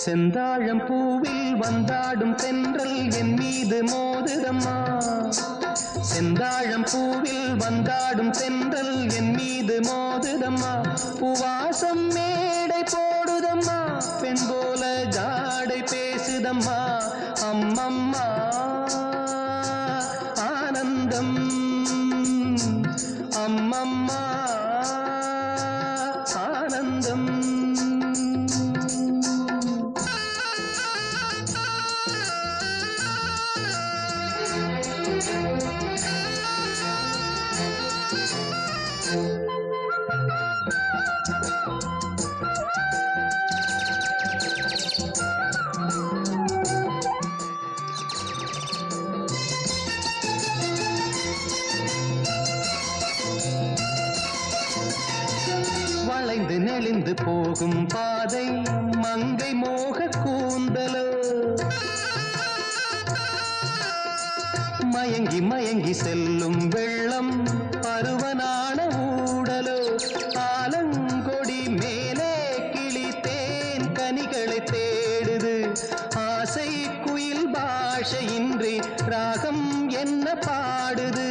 செந்தாழம் பூவில் வந்தாடும் தென்றல் என் மீது மோதுதம்மா. செந்தாழம் பூவில் வந்தாடும் தென்றல் என் மீது மோதுதம்மா. பூவாசம் மேடை போடுதம்மா, பெண் போல ஜாடை பேசுதம்மா. அம்மம்மா ஆனந்தம், அம்மம்மா ஆனந்தம். வளைந்து நெளிந்து போகும் பாதை மங்கை மோக கூந்தலோ, மயங்கி மயங்கி செல்லும் வெள்ளம் பருவனான ஊடலோ. ஆலங்கொடி மேலே கிளி தேன் கனிகளை தேடுது, ஆசை குயில் பாஷையின்றி ராகம் என்ன பாடுது.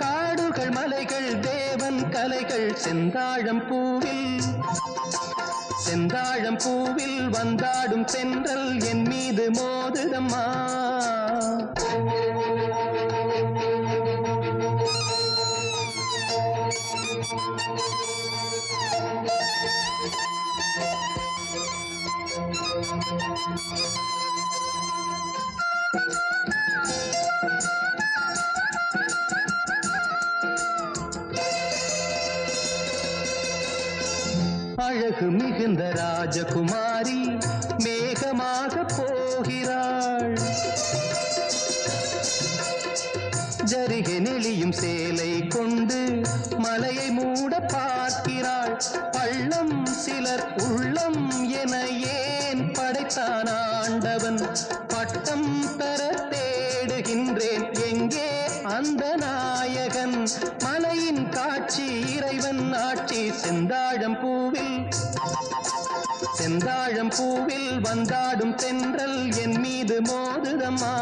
காடுகள் மலைகள் தேவன் கலைகள் செந்தாழம் பூவில், செந்தாழம் பூவில் வந்தாடும் தென்றல் என் மீது மோதுதம்மா. அழகு மிகுந்த ராஜகுமாரி மேகமாக போகிறாள், ஜரிகை நெளியும் சேலை கொண்டு மலையை மூட பார்க்கிறாள். பள்ளம் சிலர் உள்ளம் என ஏன் படைத்தான் ஆண்டவன், பட்டம் பெற தேடுகின்றேன் எங்கே அந்த நாயகன். மலையின் காட்சி இறைவன் ஆட்சி செந்தாழம் பூவில், செந்தாழம் பூவில் வந்தாடும் தென்றல் என் மீது மோதுதம்மா.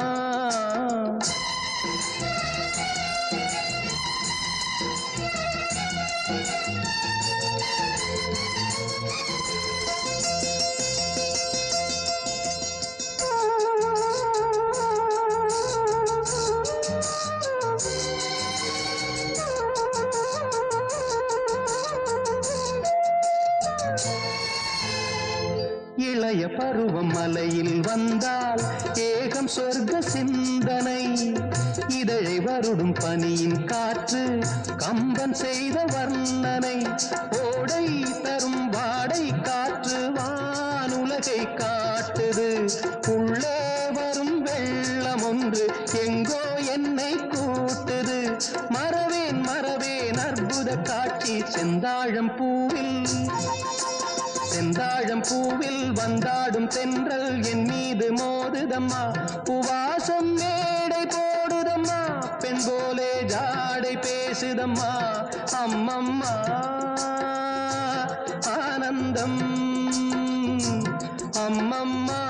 இளைய பருவம் மலையில் வந்தால் ஏகம் சொர்க்க சிந்தனை, இதழை வருடும் பனியின் காற்று கம்பன் செய்த வர்ணனை. ஓடை தரும் வாடை காற்று வானுலகை காட்டுது, உள்ளே வரும் வெள்ளம் ஒன்று எங்கோ என்னை கூட்டுது. மறவேன் மறவேன் அற்புத காட்சி செந்தாழம் பூவில், செந்தாழம் பூவில் வந்தாடும் தென்றல் என் மீது மோதுதம்மா. பூவாசம் மேடை போடுதம்மா, பெண் போலே ஜாடை பேசுதம்மா. அம்மம்மா ஆனந்தம், அம்மம்மா